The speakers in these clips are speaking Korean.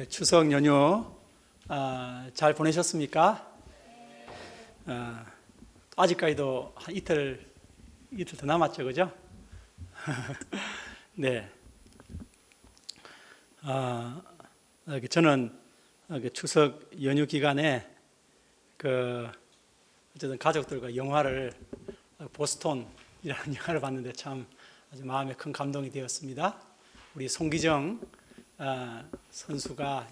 추석 연휴 잘 보내셨습니까? 아직까지도 한 이틀 더 남았죠, 그죠? 네. 저는 추석 연휴 기간에 어쨌든 가족들과 영화를 보스톤이라는 영화를 봤는데 참 아주 마음에 큰 감동이 되었습니다. 우리 송기정 선수가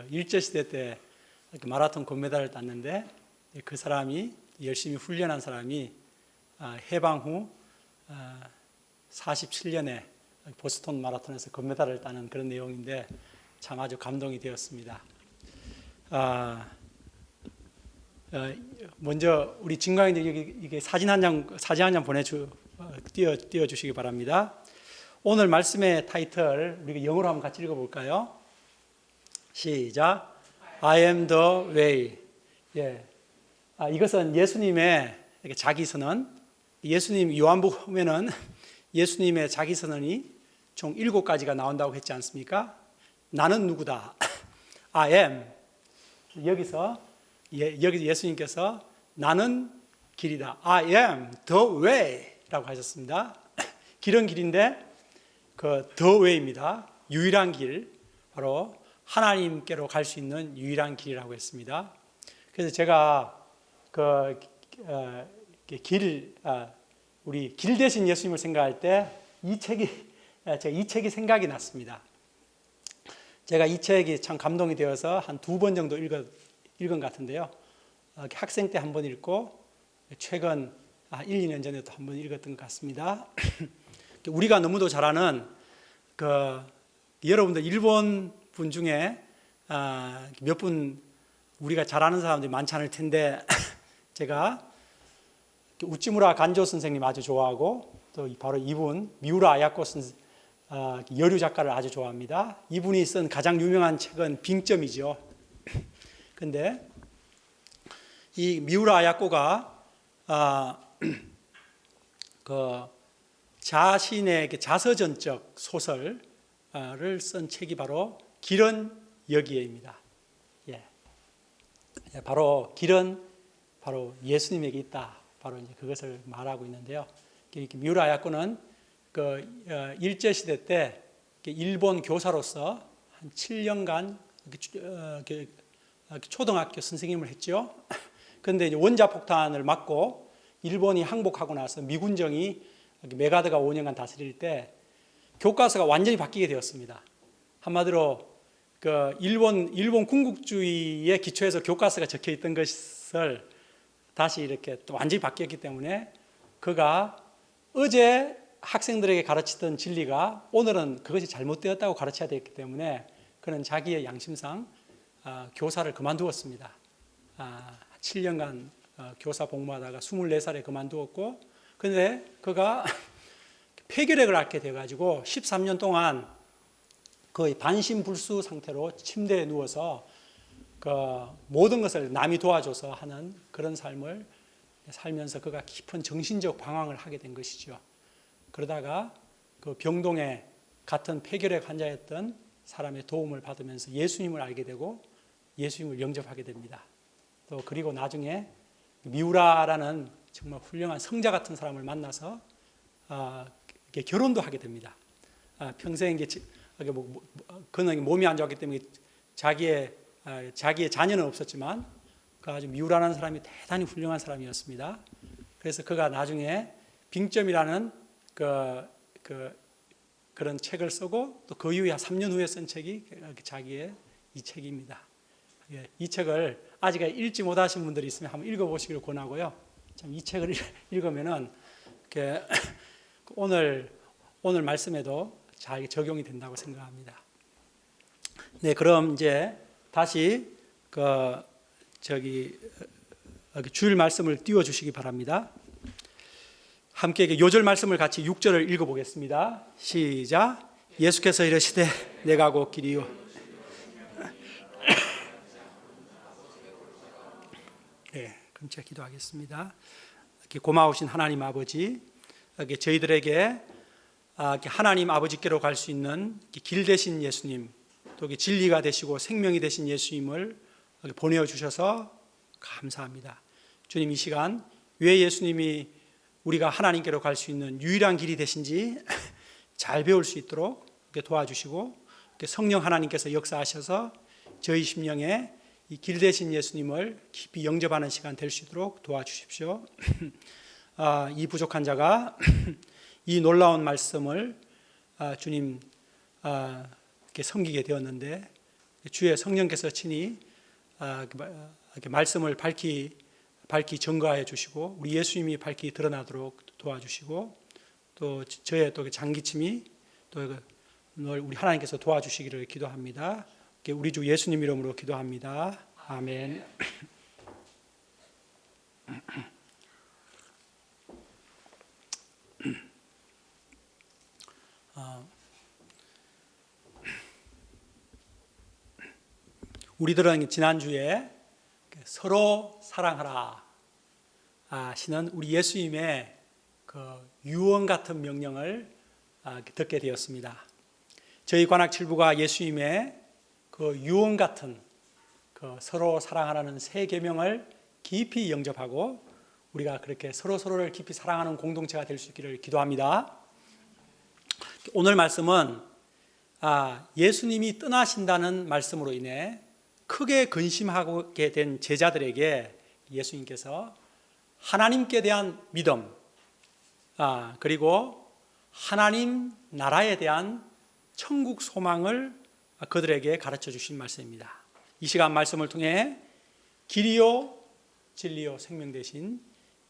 일제시대 때 마라톤 금메달을 땄는데 그 사람이 열심히 훈련한 사람이 해방 후 47년에 보스톤 마라톤에서 금메달을 따는 그런 내용인데 참 아주 감동이 되었습니다. 먼저 우리 진광이들 이게 사진 한 장 띄워주시기 바랍니다. 오늘 말씀의 타이틀 우리가 영어로 한번 같이 읽어볼까요? 시작. I am the way. 예. 이것은 예수님의 자기선언. 예수님 요한복음 보면은 예수님의 자기선언이 총 7가지가 나온다고 했지 않습니까? 나는 누구다. I am. 여기서 예수님께서 나는 길이다. I am the way라고 하셨습니다. 길은 길인데 그 the way입니다. 유일한 길, 바로 하나님께로 갈 수 있는 유일한 길이라고 했습니다. 그래서 제가 우리 길 대신 예수님을 생각할 때 이 책이 생각이 났습니다. 제가 이 책이 참 감동이 되어서 한 2번 정도 읽은 것 같은데요. 학생 때 한 번 읽고 최근 1, 2년 전에도 한 번 읽었던 것 같습니다. 우리가 너무도 잘 아는 여러분들 일본 분 중에 몇 분 우리가 잘 아는 사람들이 많지 않을 텐데 제가 우찌무라 간조 선생님 아주 좋아하고 또 바로 이분 미우라 아야코 여류 작가를 아주 좋아합니다. 이분이 쓴 가장 유명한 책은 빙점이죠. 근데 이 미우라 아야코가 자신의 자서전적 소설을 쓴 책이 바로 길은 여기에입니다. 예. 바로 길은 바로 예수님에게 있다. 바로 이제 그것을 말하고 있는데요. 미우라 아야코는 일제 시대 때 일본 교사로서 한 7년간 초등학교 선생님을 했죠. 그런데 원자 폭탄을 맞고 일본이 항복하고 나서 미군정이 메가드가 5년간 다스릴 때 교과서가 완전히 바뀌게 되었습니다. 한마디로 일본 군국주의의 기초에서 교과서가 적혀 있던 것을 다시 이렇게 또 완전히 바뀌었기 때문에 그가 어제 학생들에게 가르치던 진리가 오늘은 그것이 잘못되었다고 가르쳐야 되기 때문에 그는 자기의 양심상 교사를 그만두었습니다. 7년간 교사 복무하다가 24살에 그만두었고, 그런데 그가 폐결핵을 앓게 돼가지고 13년 동안 거의 반신불수 상태로 침대에 누워서 모든 것을 남이 도와줘서 하는 그런 삶을 살면서 그가 깊은 정신적 방황을 하게 된 것이죠. 그러다가 병동에 같은 폐결핵 환자였던 사람의 도움을 받으면서 예수님을 알게 되고 예수님을 영접하게 됩니다. 또 그리고 나중에 미우라라는 정말 훌륭한 성자 같은 사람을 만나서 결혼도 하게 됩니다. 평생 그는 몸이 안 좋았기 때문에 자기의 자녀는 없었지만 그 아주 미우라는 사람이 대단히 훌륭한 사람이었습니다. 그래서 그가 나중에 빙점이라는 그런 책을 쓰고 또 그 이후에 3년 후에 쓴 책이 자기의 이 책입니다. 이 책을 아직 읽지 못하신 분들이 있으면 한번 읽어보시기를 권하고요. 참 이 책을 읽으면은 오늘 말씀에도 잘 적용이 된다고 생각합니다. 네, 그럼 이제 다시 주일 말씀을 띄워주시기 바랍니다. 함께 요절 말씀을 같이 6절을 읽어보겠습니다. 시작. 예수께서 이르시되 내가 곧 길이요. 네, 그럼 제가 기도하겠습니다. 고마우신 하나님 아버지, 저희들에게 하나님 아버지께로 갈 수 있는 길 되신 예수님, 또 진리가 되시고 생명이 되신 예수님을 보내주셔서 감사합니다. 주님, 이 시간 왜 예수님이 우리가 하나님께로 갈 수 있는 유일한 길이 되신지 잘 배울 수 있도록 도와주시고, 성령 하나님께서 역사하셔서 저희 심령에 이 길 되신 예수님을 깊이 영접하는 시간 될 수 있도록 도와주십시오. 이 부족한 자가 이 놀라운 말씀을 주님 이렇게 섬기게 되었는데, 주의 성령께서 친히 이렇게 말씀을 밝히 증거해 주시고 우리 예수님이 밝히 드러나도록 도와주시고, 또 저의 또 장기침이 또 우리 하나님께서 도와주시기를 기도합니다. 우리 주 예수님 이름으로 기도합니다. 아멘. 우리들은 지난주에 서로 사랑하라 하시는 우리 예수님의 그 유언 같은 명령을 듣게 되었습니다. 저희 관악칠부가 예수님의 그 유언 같은 그 서로 사랑하라는 세 계명을 깊이 영접하고 우리가 그렇게 서로를 깊이 사랑하는 공동체가 될 수 있기를 기도합니다. 오늘 말씀은 예수님이 떠나신다는 말씀으로 인해 크게 근심하게 된 제자들에게 예수님께서 하나님께 대한 믿음, 그리고 하나님 나라에 대한 천국 소망을 그들에게 가르쳐 주신 말씀입니다. 이 시간 말씀을 통해 길이요 진리요 생명 되신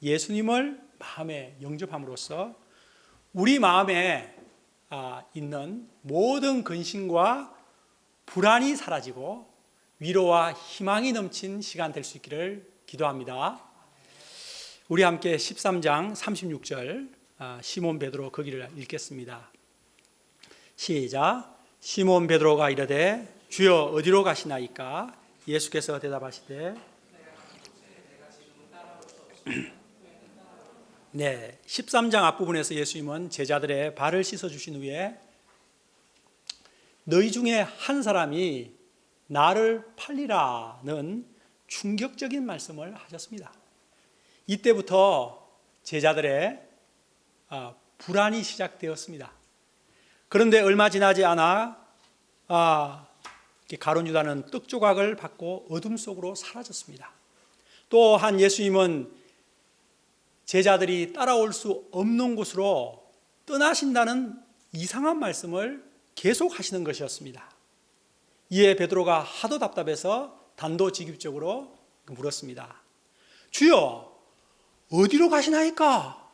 예수님을 마음에 영접함으로써 우리 마음에 있는 모든 근심과 불안이 사라지고 위로와 희망이 넘친 시간 될 수 있기를 기도합니다. 우리 함께 13장 36절 시몬 베드로 거기를 읽겠습니다. 시작. 시몬 베드로가 이르되 주여 어디로 가시나이까? 예수께서 대답하시되 네, 13장 앞부분에서 예수님은 제자들의 발을 씻어 주신 후에 너희 중에 한 사람이 나를 팔리라는 충격적인 말씀을 하셨습니다. 이때부터 제자들의 불안이 시작되었습니다. 그런데 얼마 지나지 않아 가룟 유다는 떡 조각을 받고 어둠 속으로 사라졌습니다. 또한 예수님은 제자들이 따라올 수 없는 곳으로 떠나신다는 이상한 말씀을 계속 하시는 것이었습니다. 이에 베드로가 하도 답답해서 단도직입적으로 물었습니다. 주여 어디로 가시나이까?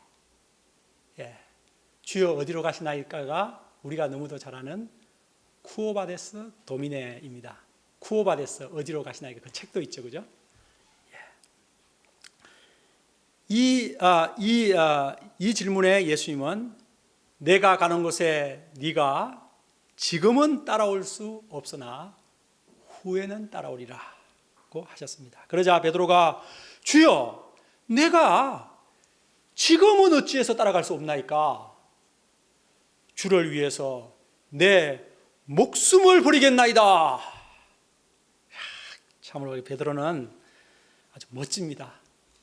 주여 어디로 가시나이까가 우리가 너무도 잘 아는 쿠오바데스 도미네입니다. 쿠오바데스 어디로 가시나이까 그 책도 있죠, 그죠? 이 질문에 예수님은 내가 가는 곳에 네가 지금은 따라올 수 없으나 후에는 따라오리라고 하셨습니다. 그러자 베드로가 주여 내가 지금은 어찌해서 따라갈 수 없나이까? 주를 위해서 내 목숨을 버리겠나이다. 참으로 베드로는 아주 멋집니다.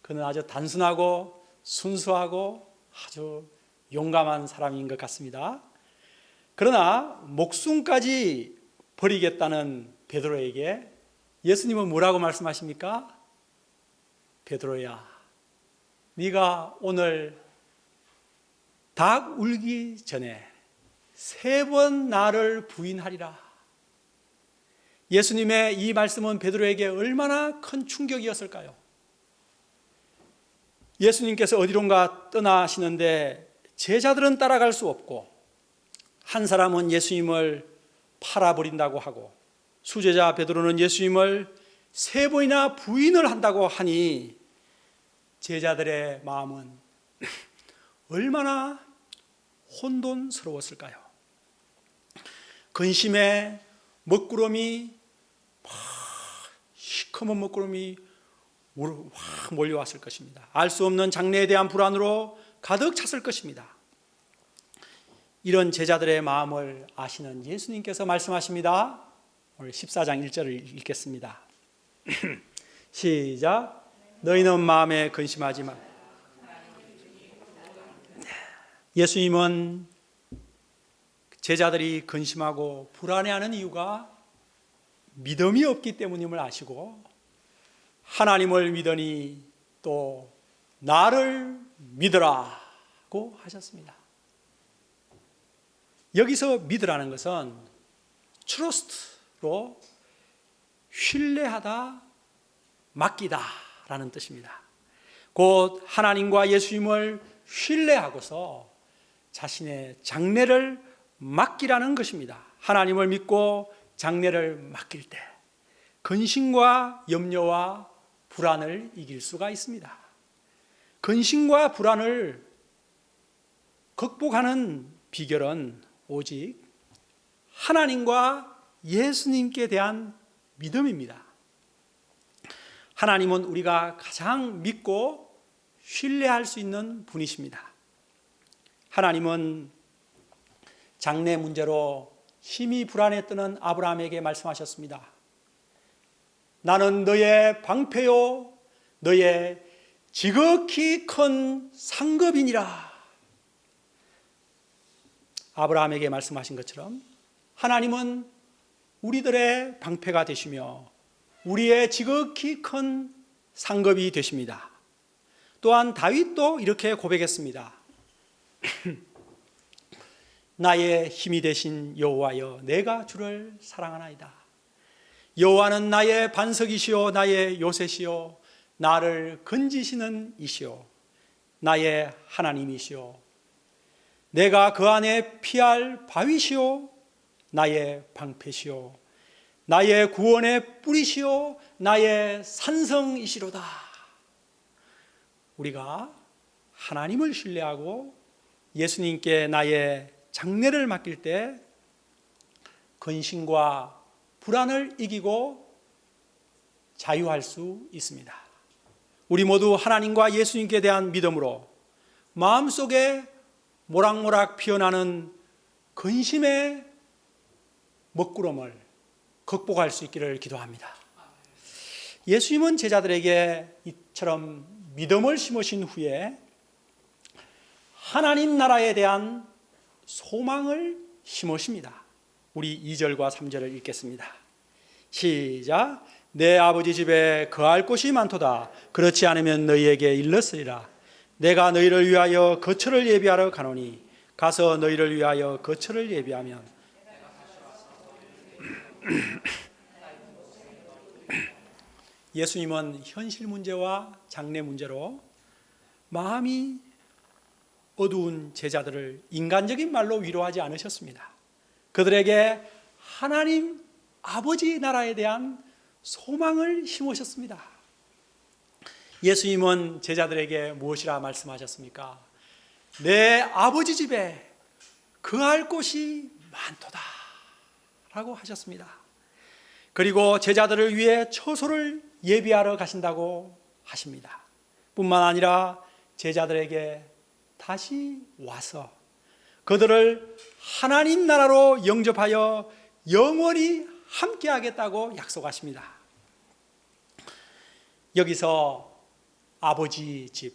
그는 아주 단순하고 순수하고 아주 용감한 사람인 것 같습니다. 그러나 목숨까지 버리겠다는 베드로에게 예수님은 뭐라고 말씀하십니까? 베드로야, 네가 오늘 닭 울기 전에 3번 나를 부인하리라. 예수님의 이 말씀은 베드로에게 얼마나 큰 충격이었을까요? 예수님께서 어디론가 떠나시는데 제자들은 따라갈 수 없고 한 사람은 예수님을 팔아버린다고 하고 수제자 베드로는 예수님을 3번이나 부인을 한다고 하니 제자들의 마음은 얼마나 혼돈스러웠을까요? 근심의 먹구름이 시커먼 먹구름이 확 몰려왔을 것입니다. 알 수 없는 장래에 대한 불안으로 가득 찼을 것입니다. 이런 제자들의 마음을 아시는 예수님께서 말씀하십니다. 오늘 14장 1절을 읽겠습니다. 시작. 너희는 마음에 근심하지 마. 예수님은 제자들이 근심하고 불안해하는 이유가 믿음이 없기 때문임을 아시고 하나님을 믿으니 또 나를 믿으라고 하셨습니다. 여기서 믿으라는 것은 trust로 신뢰하다, 맡기다라는 뜻입니다. 곧 하나님과 예수님을 신뢰하고서 자신의 장래를 맡기라는 것입니다. 하나님을 믿고 장래를 맡길 때 근심과 염려와 불안을 이길 수가 있습니다. 근심과 불안을 극복하는 비결은 오직 하나님과 예수님께 대한 믿음입니다. 하나님은 우리가 가장 믿고 신뢰할 수 있는 분이십니다. 하나님은 장래 문제로 심히 불안에 뜨는 아브라함에게 말씀하셨습니다. 나는 너의 방패요 너의 지극히 큰 상급이니라. 아브라함에게 말씀하신 것처럼 하나님은 우리들의 방패가 되시며 우리의 지극히 큰 상급이 되십니다. 또한 다윗도 이렇게 고백했습니다. 나의 힘이 되신 여호와여 내가 주를 사랑하나이다. 여호와는 나의 반석이시요 나의 요새시요 나를 건지시는 이시요 나의 하나님이시요 내가 그 안에 피할 바위시요 나의 방패시요 나의 구원의 뿌리시요 나의 산성이시로다. 우리가 하나님을 신뢰하고 예수님께 나의 장래를 맡길 때 근심과 불안을 이기고 자유할 수 있습니다. 우리 모두 하나님과 예수님께 대한 믿음으로 마음속에 모락모락 피어나는 근심의 먹구름을 극복할 수 있기를 기도합니다. 예수님은 제자들에게 이처럼 믿음을 심으신 후에 하나님 나라에 대한 소망을 심으십니다. 우리 2절과 3절을 읽겠습니다. 시작. 내 아버지 집에 거할 곳이 많도다. 그렇지 않으면 너희에게 일렀으리라. 내가 너희를 위하여 거처를 예비하러 가노니 가서 너희를 위하여 거처를 예비하면 예수님은 현실 문제와 장래 문제로 마음이 어두운 제자들을 인간적인 말로 위로하지 않으셨습니다. 그들에게 하나님 아버지 나라에 대한 소망을 심으셨습니다. 예수님은 제자들에게 무엇이라 말씀하셨습니까? 내 아버지 집에 거할 곳이 많도다 라고 하셨습니다. 그리고 제자들을 위해 처소를 예비하러 가신다고 하십니다. 뿐만 아니라 제자들에게 다시 와서 그들을 하나님 나라로 영접하여 영원히 함께 하겠다고 약속하십니다. 여기서 아버지 집,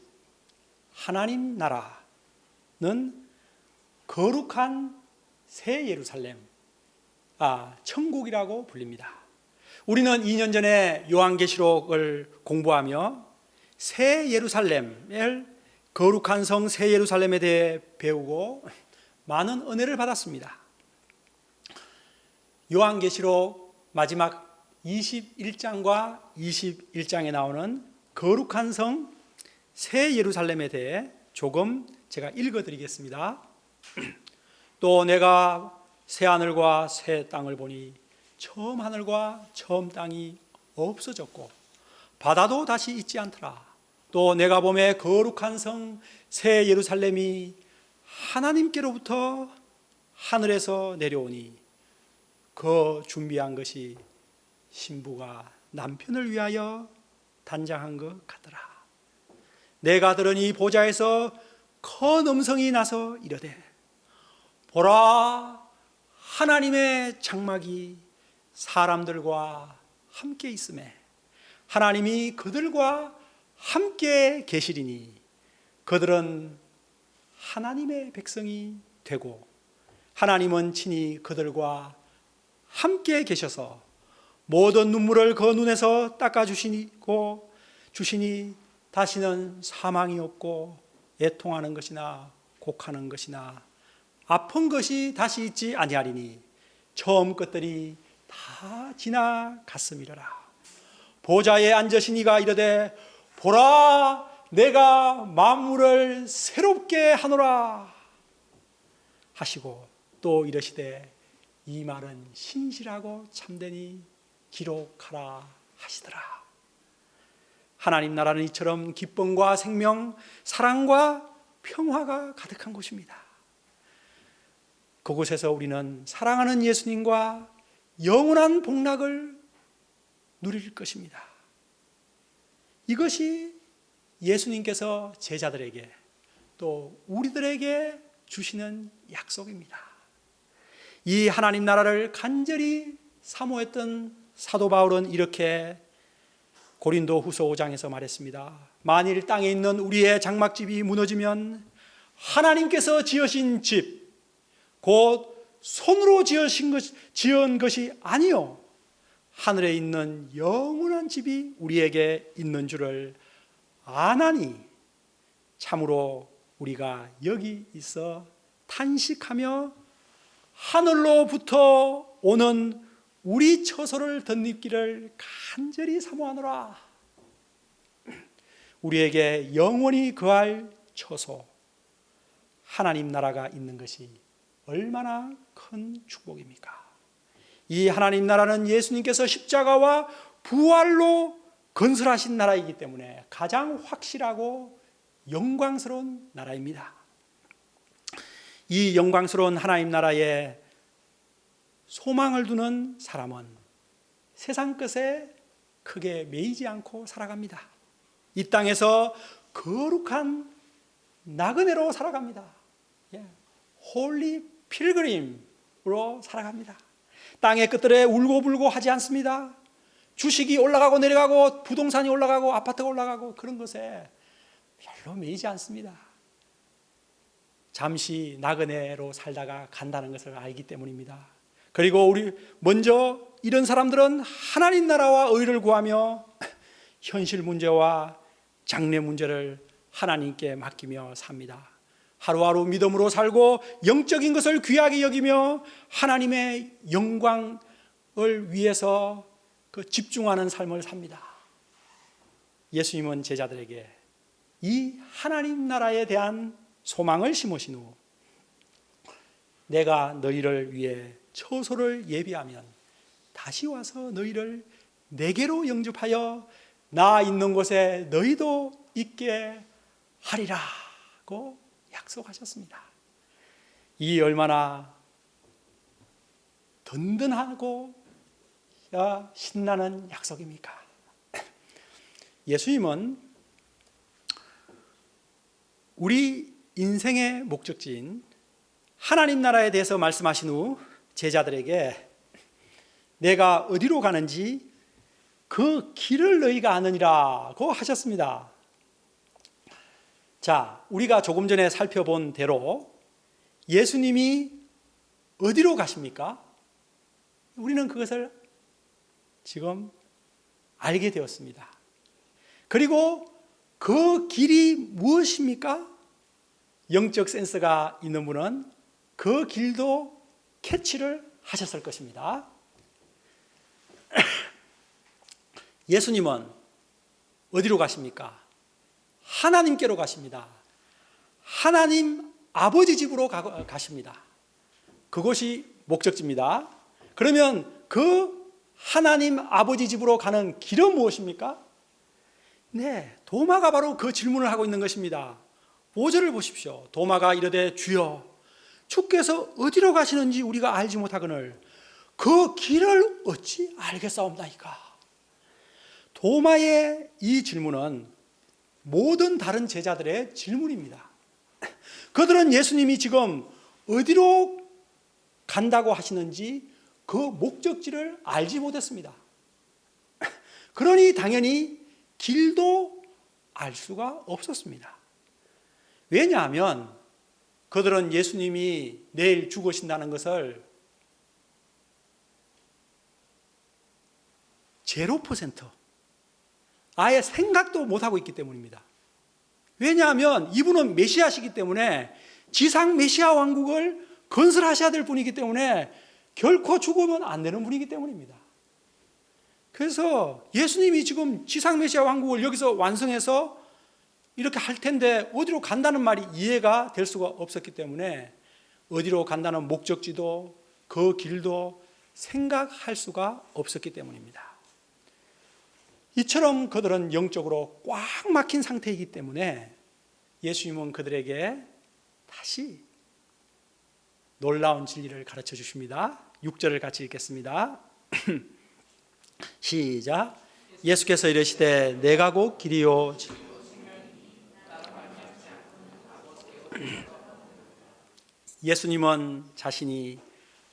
하나님 나라는 거룩한 새 예루살렘, 천국이라고 불립니다. 우리는 2년 전에 요한계시록을 공부하며 새 예루살렘을 거룩한 성 새 예루살렘에 대해 배우고 많은 은혜를 받았습니다. 요한계시록 마지막 21장과 21장에 나오는 거룩한 성 새 예루살렘에 대해 조금 제가 읽어드리겠습니다. 또 내가 새 하늘과 새 땅을 보니 처음 하늘과 처음 땅이 없어졌고 바다도 다시 있지 않더라. 또 내가 보매 거룩한 성 새 예루살렘이 하나님께로부터 하늘에서 내려오니 그 준비한 것이 신부가 남편을 위하여 단장한 것 같더라. 내가 들으니 보좌에서 큰 음성이 나서 이르되 보라 하나님의 장막이 사람들과 함께 있음에 하나님이 그들과 함께 계시리니 그들은 하나님의 백성이 되고 하나님은 친히 그들과 함께 계셔서 모든 눈물을 그 눈에서 닦아주시고 주시니 다시는 사망이 없고 애통하는 것이나 곡하는 것이나 아픈 것이 다시 있지 아니하리니 처음 것들이 다 지나갔음이로라. 보좌에 앉으신 이가 이르되 보라 내가 만물을 새롭게 하노라 하시고 또 이르시되 이 말은 신실하고 참되니 기록하라 하시더라. 하나님 나라는 이처럼 기쁨과 생명, 사랑과 평화가 가득한 곳입니다. 그곳에서 우리는 사랑하는 예수님과 영원한 복락을 누릴 것입니다. 이것이 예수님께서 제자들에게 또 우리들에게 주시는 약속입니다. 이 하나님 나라를 간절히 사모했던 사도 바울은 이렇게 고린도 후서 5장에서 말했습니다. 만일 땅에 있는 우리의 장막집이 무너지면 하나님께서 지으신 집, 곧 손으로 지은 것이 아니요 하늘에 있는 영원한 집이 우리에게 있는 줄을 아나니 참으로 우리가 여기 있어 탄식하며 하늘로부터 오는 우리 처소를 덧입기를 간절히 사모하노라. 우리에게 영원히 거할 처소, 하나님 나라가 있는 것이 얼마나 큰 축복입니까? 이 하나님 나라는 예수님께서 십자가와 부활로 건설하신 나라이기 때문에 가장 확실하고 영광스러운 나라입니다. 이 영광스러운 하나님 나라에 소망을 두는 사람은 세상 것에 크게 매이지 않고 살아갑니다. 이 땅에서 거룩한 나그네로 살아갑니다. 홀리 필그림으로 살아갑니다. 땅의 끝들에 울고불고 하지 않습니다. 주식이 올라가고 내려가고 부동산이 올라가고 아파트가 올라가고 그런 것에 별로 매이지 않습니다. 잠시 나그네로 살다가 간다는 것을 알기 때문입니다. 그리고 우리 먼저 이런 사람들은 하나님 나라와 의를 구하며 현실 문제와 장래 문제를 하나님께 맡기며 삽니다. 하루하루 믿음으로 살고 영적인 것을 귀하게 여기며 하나님의 영광을 위해서 집중하는 삶을 삽니다. 예수님은 제자들에게 이 하나님 나라에 대한 소망을 심으신 후 내가 너희를 위해 처소를 예비하면 다시 와서 너희를 내게로 영접하여 나 있는 곳에 너희도 있게 하리라고 약속하셨습니다. 이 얼마나 든든하고 신나는 약속입니까? 예수님은 우리 인생의 목적지인 하나님 나라에 대해서 말씀하신 후 제자들에게 내가 어디로 가는지 그 길을 너희가 아느니라고 하셨습니다. 자, 우리가 조금 전에 살펴본 대로 예수님이 어디로 가십니까? 우리는 그것을 지금 알게 되었습니다. 그리고 그 길이 무엇입니까? 영적 센스가 있는 분은 그 길도 캐치를 하셨을 것입니다. 예수님은 어디로 가십니까? 하나님께로 가십니다. 하나님 아버지 집으로 가십니다. 그것이 목적지입니다. 그러면 그 하나님 아버지 집으로 가는 길은 무엇입니까? 네, 도마가 바로 그 질문을 하고 있는 것입니다. 5절을 보십시오. 도마가 이르되 주여 주께서 어디로 가시는지 우리가 알지 못하거늘 그 길을 어찌 알겠사옵나이까? 도마의 이 질문은 모든 다른 제자들의 질문입니다. 그들은 예수님이 지금 어디로 간다고 하시는지 그 목적지를 알지 못했습니다. 그러니 당연히 길도 알 수가 없었습니다. 왜냐하면 그들은 예수님이 내일 죽으신다는 것을 0% 아예 생각도 못하고 있기 때문입니다. 왜냐하면 이분은 메시아시기 때문에 지상 메시아 왕국을 건설하셔야 될 분이기 때문에 결코 죽으면 안 되는 분이기 때문입니다. 그래서 예수님이 지금 지상 메시아 왕국을 여기서 완성해서 이렇게 할 텐데 어디로 간다는 말이 이해가 될 수가 없었기 때문에 어디로 간다는 목적지도 그 길도 생각할 수가 없었기 때문입니다. 이처럼 그들은 영적으로 꽉 막힌 상태이기 때문에 예수님은 그들에게 다시 놀라운 진리를 가르쳐 주십니다. 6절을 같이 읽겠습니다. 시작. 예수께서 이르시되 내가 곧 길이요 예수님은 자신이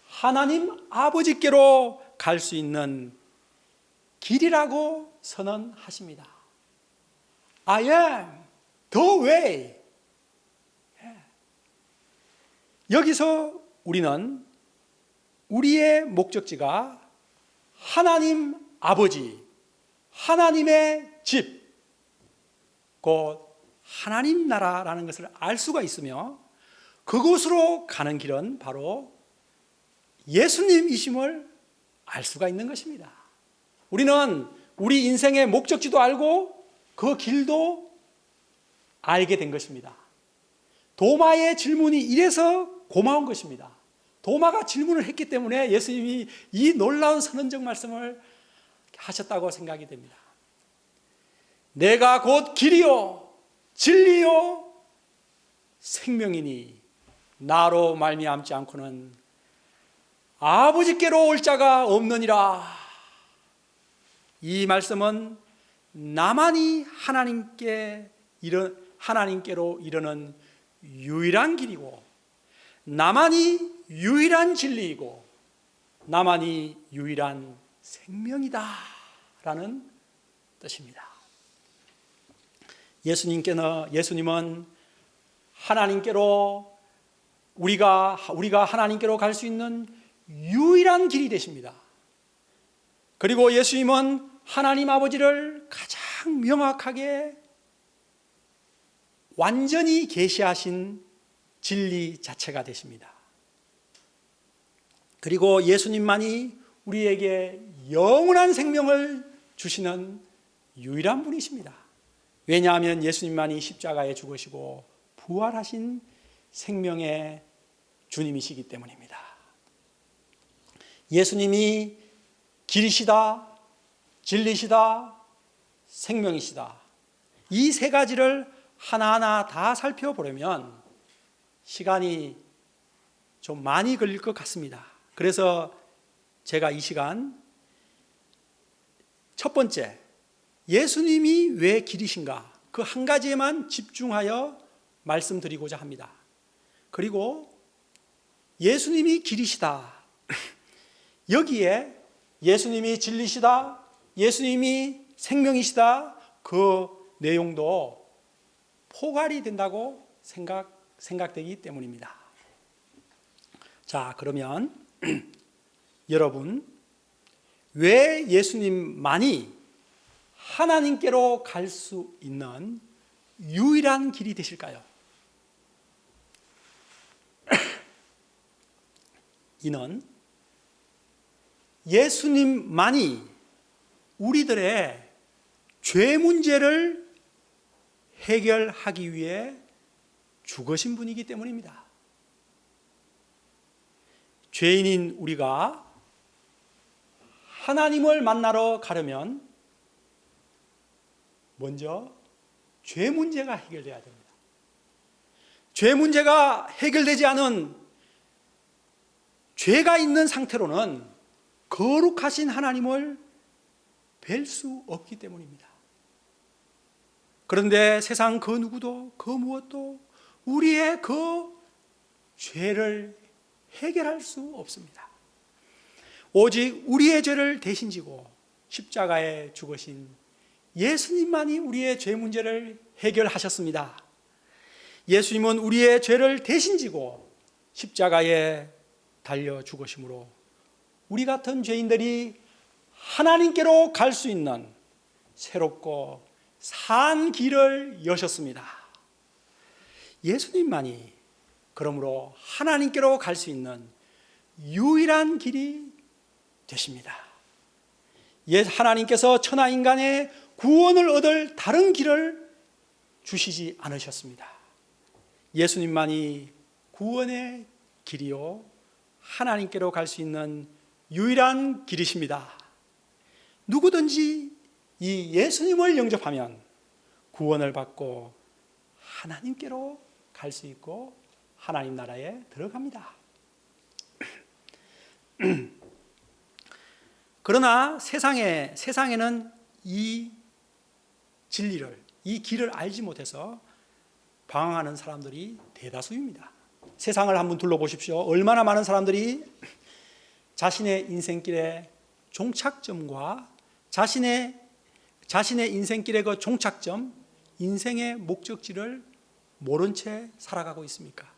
하나님 아버지께로 갈 수 있는 길이라고 선언하십니다. I am the way. 여기서 우리는 우리의 목적지가 하나님 아버지, 하나님의 집, 곧 하나님 나라라는 것을 알 수가 있으며 그곳으로 가는 길은 바로 예수님이심을 알 수가 있는 것입니다. 우리는 우리 인생의 목적지도 알고 그 길도 알게 된 것입니다. 도마의 질문이 이래서 고마운 것입니다. 도마가 질문을 했기 때문에 예수님이 이 놀라운 선언적 말씀을 하셨다고 생각이 됩니다. 내가 곧 길이요 진리요 생명이니 나로 말미암지 않고는 아버지께로 올 자가 없느니라. 이 말씀은 나만이 하나님께로 이르는 유일한 길이고 나만이 유일한 진리이고 나만이 유일한 생명이다 라는 뜻입니다. 예수님은 하나님께로 우리가 하나님께로 갈 수 있는 유일한 길이 되십니다. 그리고 예수님은 하나님 아버지를 가장 명확하게 완전히 계시하신 진리 자체가 되십니다. 그리고 예수님만이 우리에게 영원한 생명을 주시는 유일한 분이십니다. 왜냐하면 예수님만이 십자가에 죽으시고 부활하신 생명의 주님이시기 때문입니다. 예수님이 길이시다, 진리시다, 생명이시다. 이 세 가지를 하나하나 다 살펴보려면 시간이 좀 많이 걸릴 것 같습니다. 그래서 제가 이 시간 첫 번째, 예수님이 왜 길이신가? 그 한 가지에만 집중하여 말씀드리고자 합니다. 그리고 예수님이 길이시다. 여기에 예수님이 진리시다, 예수님이 생명이시다, 그 내용도 포괄이 된다고 생각되기 때문입니다. 자, 그러면 여러분, 왜 예수님만이 하나님께로 갈 수 있는 유일한 길이 되실까요? 이는 예수님만이 우리들의 죄 문제를 해결하기 위해 죽으신 분이기 때문입니다. 죄인인 우리가 하나님을 만나러 가려면 먼저 죄 문제가 해결돼야 됩니다. 죄 문제가 해결되지 않은 죄가 있는 상태로는 거룩하신 하나님을 뵐 수 없기 때문입니다. 그런데 세상 그 누구도 그 무엇도 우리의 그 죄를 해결할 수 없습니다. 오직 우리의 죄를 대신 지고 십자가에 죽으신 예수님만이 우리의 죄 문제를 해결하셨습니다. 예수님은 우리의 죄를 대신 지고 십자가에 달려 죽으심으로 우리 같은 죄인들이 하나님께로 갈 수 있는 새롭고 산 길을 여셨습니다. 예수님만이 그러므로 하나님께로 갈 수 있는 유일한 길이 되십니다. 하나님께서 천하 인간의 구원을 얻을 다른 길을 주시지 않으셨습니다. 예수님만이 구원의 길이요 하나님께로 갈 수 있는 유일한 길이십니다. 누구든지 이 예수님을 영접하면 구원을 받고 하나님께로 갈 수 있고 하나님 나라에 들어갑니다. 그러나 세상에는 이 진리를, 이 길을 알지 못해서 방황하는 사람들이 대다수입니다. 세상을 한번 둘러보십시오. 얼마나 많은 사람들이 자신의 인생길의 종착점과 자신의 인생길의 그 종착점, 인생의 목적지를 모른 채 살아가고 있습니까?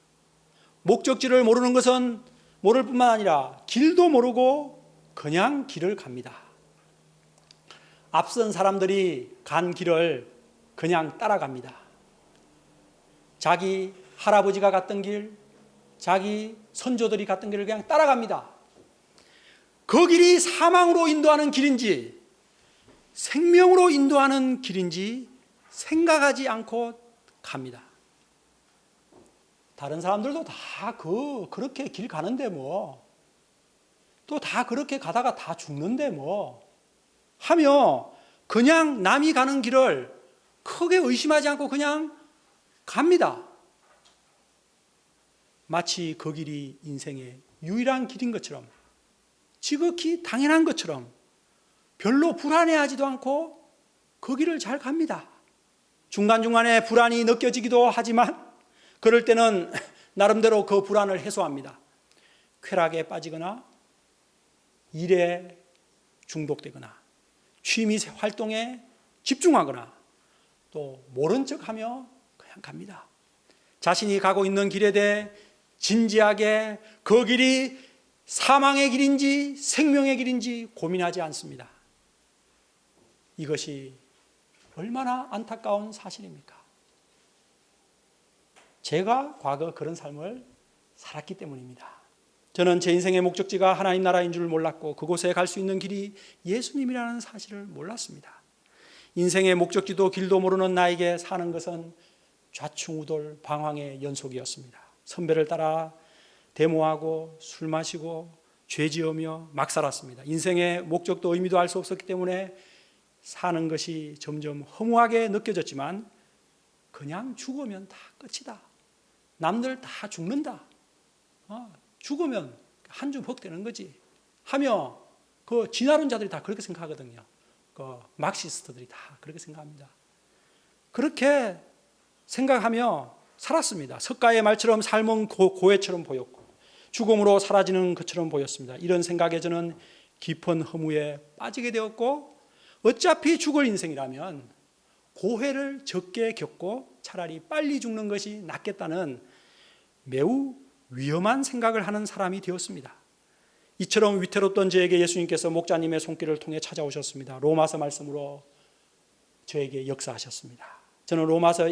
목적지를 모르는 것은 모를 뿐만 아니라 길도 모르고 그냥 길을 갑니다. 앞선 사람들이 간 길을 그냥 따라갑니다. 자기 할아버지가 갔던 길, 자기 선조들이 갔던 길을 그냥 따라갑니다. 그 길이 사망으로 인도하는 길인지 생명으로 인도하는 길인지 생각하지 않고 갑니다. 다른 사람들도 다 그렇게 길 가는데 또 다 그렇게 가다가 다 죽는데 하며 그냥 남이 가는 길을 크게 의심하지 않고 그냥 갑니다. 마치 그 길이 인생의 유일한 길인 것처럼, 지극히 당연한 것처럼 별로 불안해하지도 않고 그 길을 잘 갑니다. 중간중간에 불안이 느껴지기도 하지만 그럴 때는 나름대로 그 불안을 해소합니다. 쾌락에 빠지거나 일에 중독되거나 취미 활동에 집중하거나 또 모른 척하며 그냥 갑니다. 자신이 가고 있는 길에 대해 진지하게 그 길이 사망의 길인지 생명의 길인지 고민하지 않습니다. 이것이 얼마나 안타까운 사실입니까? 제가 과거 그런 삶을 살았기 때문입니다. 저는 제 인생의 목적지가 하나님 나라인 줄 몰랐고 그곳에 갈 수 있는 길이 예수님이라는 사실을 몰랐습니다. 인생의 목적지도 길도 모르는 나에게 사는 것은 좌충우돌 방황의 연속이었습니다. 선배를 따라 데모하고 술 마시고 죄 지으며 막 살았습니다. 인생의 목적도 의미도 알 수 없었기 때문에 사는 것이 점점 허무하게 느껴졌지만 그냥 죽으면 다 끝이다. 남들 다 죽는다. 죽으면 한 줌 흙 되는 거지 하며 그 진화론자들이 다 그렇게 생각하거든요. 그 막시스트들이 다 그렇게 생각합니다. 그렇게 생각하며 살았습니다. 석가의 말처럼 삶은 고해처럼 보였고 죽음으로 사라지는 것처럼 보였습니다. 이런 생각에 저는 깊은 허무에 빠지게 되었고 어차피 죽을 인생이라면 고해를 적게 겪고 차라리 빨리 죽는 것이 낫겠다는 매우 위험한 생각을 하는 사람이 되었습니다. 이처럼 위태롭던 저에게 예수님께서 목자님의 손길을 통해 찾아오셨습니다. 로마서 말씀으로 저에게 역사하셨습니다. 저는 로마서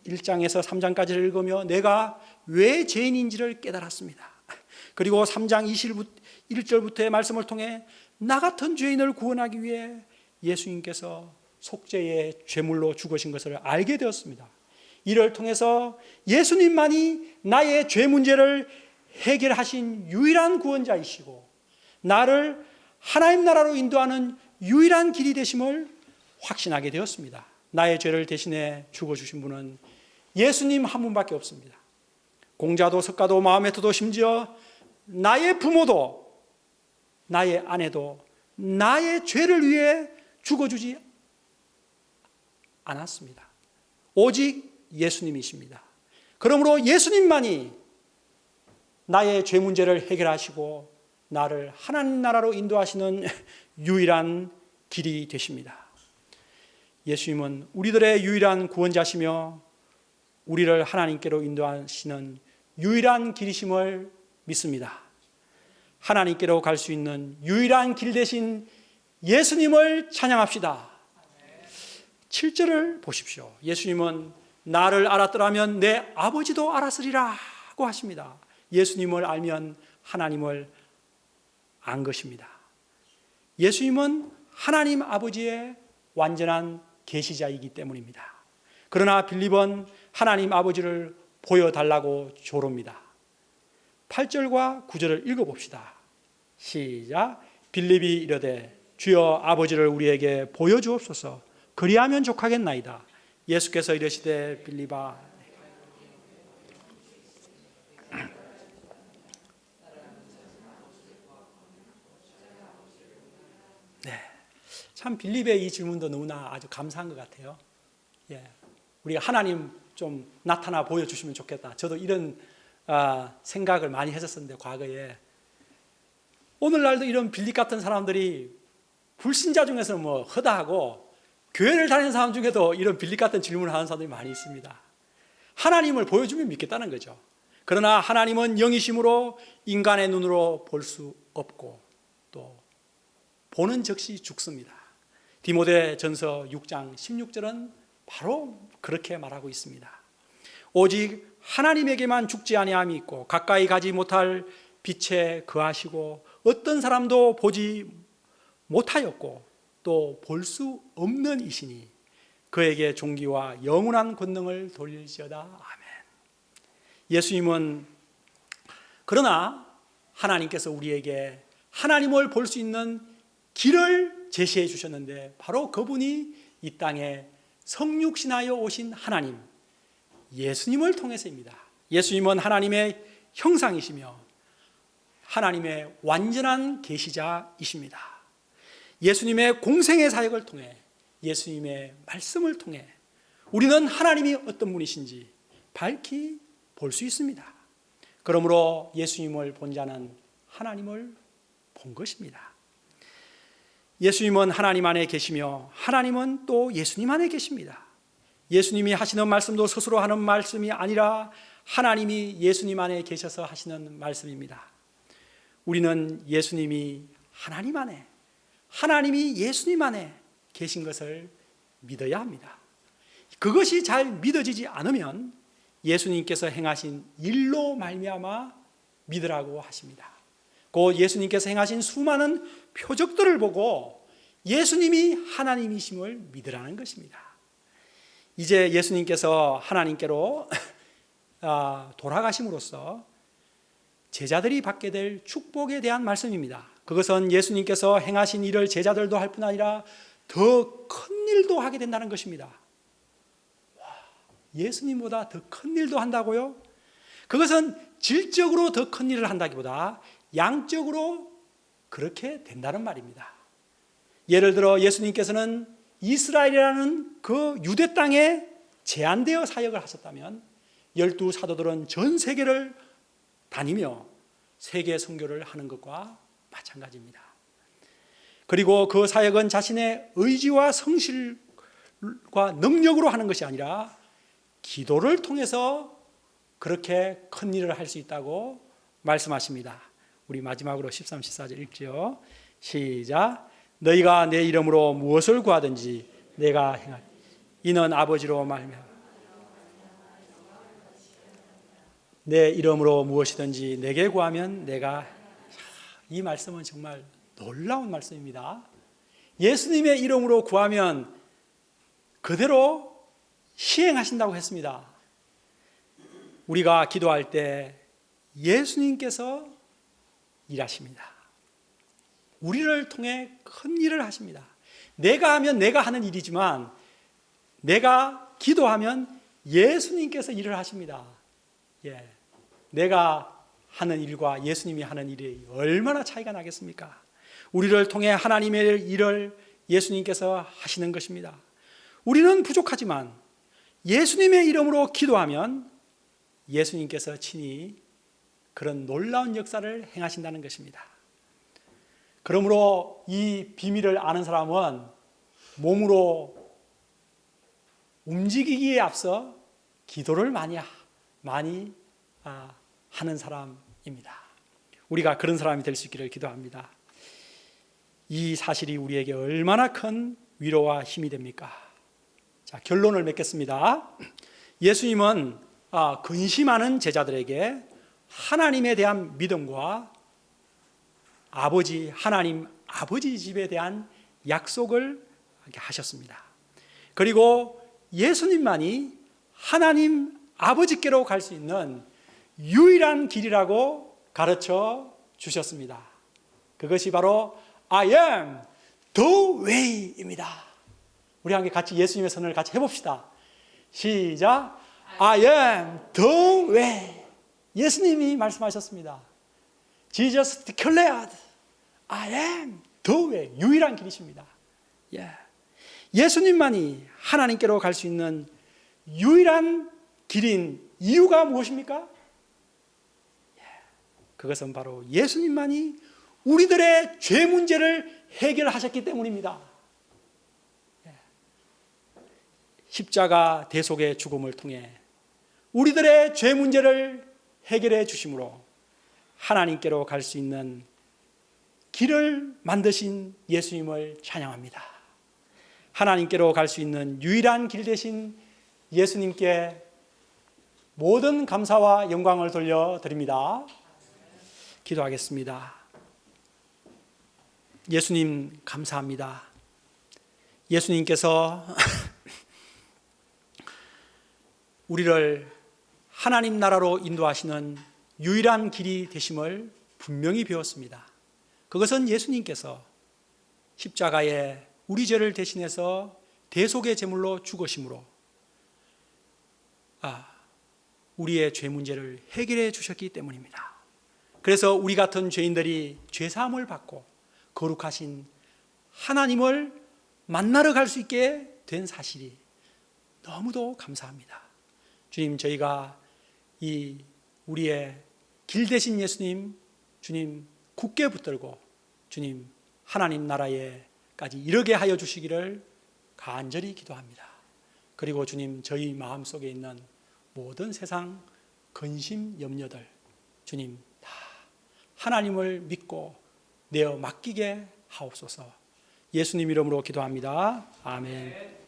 1장에서 3장까지를 읽으며 내가 왜 죄인인지를 깨달았습니다. 그리고 3장 21절부터의 말씀을 통해 나 같은 죄인을 구원하기 위해 예수님께서 속죄의 죄물로 죽으신 것을 알게 되었습니다. 이를 통해서 예수님만이 나의 죄 문제를 해결하신 유일한 구원자이시고 나를 하나님 나라로 인도하는 유일한 길이 되심을 확신하게 되었습니다. 나의 죄를 대신해 죽어주신 분은 예수님 한 분밖에 없습니다. 공자도 석가도 마호메트도 심지어 나의 부모도 나의 아내도 나의 죄를 위해 죽어주지 않았습니다. 오직 예수님이십니다. 그러므로 예수님만이 나의 죄 문제를 해결하시고 나를 하나님 나라로 인도하시는 유일한 길이 되십니다. 예수님은 우리들의 유일한 구원자시며 우리를 하나님께로 인도하시는 유일한 길이심을 믿습니다. 하나님께로 갈 수 있는 유일한 길 대신 예수님을 찬양합시다. 7절을 보십시오. 예수님은 나를 알았더라면 내 아버지도 알았으리라고 하십니다. 예수님을 알면 하나님을 안 것입니다. 예수님은 하나님 아버지의 완전한 계시자이기 때문입니다. 그러나 빌립은 하나님 아버지를 보여달라고 조릅니다. 8절과 9절을 읽어봅시다. 시작. 빌립이 이르되 주여 아버지를 우리에게 보여주옵소서. 그리하면 족하겠나이다. 예수께서 이르시되 빌립아, 네, 참 빌립의 이 질문도 너무나 아주 감사한 것 같아요. 예, 우리가 하나님 좀 나타나 보여주시면 좋겠다. 저도 이런 생각을 많이 했었는데 과거에. 오늘날도 이런 빌립 같은 사람들이 불신자 중에서는 뭐 허다하고 교회를 다니는 사람 중에도 이런 빌립 같은 질문을 하는 사람들이 많이 있습니다. 하나님을 보여주면 믿겠다는 거죠. 그러나 하나님은 영이심으로 인간의 눈으로 볼 수 없고 또 보는 즉시 죽습니다. 디모데전서 6장 16절은 바로 그렇게 말하고 있습니다. 오직 하나님에게만 죽지 아니함이 있고 가까이 가지 못할 빛에 거하시고 어떤 사람도 보지 못하였고 또 볼 수 없는 이시니 그에게 존귀와 영원한 권능을 돌릴지어다. 아멘. 예수님은 그러나 하나님께서 우리에게 하나님을 볼 수 있는 길을 제시해 주셨는데 바로 그분이 이 땅에 성육신하여 오신 하나님 예수님을 통해서입니다. 예수님은 하나님의 형상이시며 하나님의 완전한 계시자이십니다. 예수님의 공생의 사역을 통해 예수님의 말씀을 통해 우리는 하나님이 어떤 분이신지 밝히 볼 수 있습니다. 그러므로 예수님을 본 자는 하나님을 본 것입니다. 예수님은 하나님 안에 계시며 하나님은 또 예수님 안에 계십니다. 예수님이 하시는 말씀도 스스로 하는 말씀이 아니라 하나님이 예수님 안에 계셔서 하시는 말씀입니다. 우리는 예수님이 하나님 안에, 하나님이 예수님 안에 계신 것을 믿어야 합니다. 그것이 잘 믿어지지 않으면 예수님께서 행하신 일로 말미암아 믿으라고 하십니다. 곧 예수님께서 행하신 수많은 표적들을 보고 예수님이 하나님이심을 믿으라는 것입니다. 이제 예수님께서 하나님께로 돌아가심으로써 제자들이 받게 될 축복에 대한 말씀입니다. 그것은 예수님께서 행하신 일을 제자들도 할 뿐 아니라 더 큰 일도 하게 된다는 것입니다. 와, 예수님보다 더 큰 일도 한다고요? 그것은 질적으로 더 큰 일을 한다기보다 양적으로 그렇게 된다는 말입니다. 예를 들어 예수님께서는 이스라엘이라는 그 유대 땅에 제한되어 사역을 하셨다면 12 사도들은 전 세계를 다니며 세계 선교를 하는 것과 마찬가지입니다. 그리고 그 사역은 자신의 의지와 성실과 능력으로 하는 것이 아니라 기도를 통해서 그렇게 큰 일을 할 수 있다고 말씀하십니다. 우리 마지막으로 13, 14절 읽죠. 시작. 너희가 내 이름으로 무엇을 구하든지 내가 행하리. 이는 아버지로 말미암아 내 이름으로 무엇이든지 내게 구하면 내가. 이 말씀은 정말 놀라운 말씀입니다. 예수님의 이름으로 구하면 그대로 시행하신다고 했습니다. 우리가 기도할 때 예수님께서 일하십니다. 우리를 통해 큰 일을 하십니다. 내가 하면 내가 하는 일이지만 내가 기도하면 예수님께서 일을 하십니다. 예, 내가 하는 일과 예수님이 하는 일이 얼마나 차이가 나겠습니까? 우리를 통해 하나님의 일을 예수님께서 하시는 것입니다. 우리는 부족하지만 예수님의 이름으로 기도하면 예수님께서 친히 그런 놀라운 역사를 행하신다는 것입니다. 그러므로 이 비밀을 아는 사람은 몸으로 움직이기에 앞서 기도를 많이 하는 사람입니다. 우리가 그런 사람이 될 수 있기를 기도합니다. 이 사실이 우리에게 얼마나 큰 위로와 힘이 됩니까? 자, 결론을 맺겠습니다. 예수님은 근심하는 제자들에게 하나님에 대한 믿음과 하나님 아버지 집에 대한 약속을 하셨습니다. 그리고 예수님만이 하나님 아버지께로 갈 수 있는 유일한 길이라고 가르쳐 주셨습니다. 그것이 바로 I am the way입니다. 우리 함께 같이 예수님의 선언을 같이 해봅시다. 시작. I am the way. 예수님이 말씀하셨습니다. Jesus declared, I am the way. 유일한 길이십니다. 예수님만이 하나님께로 갈 수 있는 유일한 길인 이유가 무엇입니까? 그것은 바로 예수님만이 우리들의 죄 문제를 해결하셨기 때문입니다. 십자가 대속의 죽음을 통해 우리들의 죄 문제를 해결해 주심으로 하나님께로 갈 수 있는 길을 만드신 예수님을 찬양합니다. 하나님께로 갈 수 있는 유일한 길 되신 예수님께 모든 감사와 영광을 돌려드립니다. 기도하겠습니다. 예수님 감사합니다. 예수님께서 우리를 하나님 나라로 인도하시는 유일한 길이 되심을 분명히 배웠습니다. 그것은 예수님께서 십자가에 우리 죄를 대신해서 대속의 제물로 죽으심으로 우리의 죄 문제를 해결해 주셨기 때문입니다. 그래서 우리 같은 죄인들이 죄사함을 받고 거룩하신 하나님을 만나러 갈 수 있게 된 사실이 너무도 감사합니다. 주님, 저희가 우리의 길 되신 예수님, 주님 굳게 붙들고 주님 하나님 나라에까지 이르게 하여 주시기를 간절히 기도합니다. 그리고 주님, 저희 마음속에 있는 모든 세상 근심 염려들 주님 다 하나님을 믿고 내어 맡기게 하옵소서. 예수님 이름으로 기도합니다. 아멘.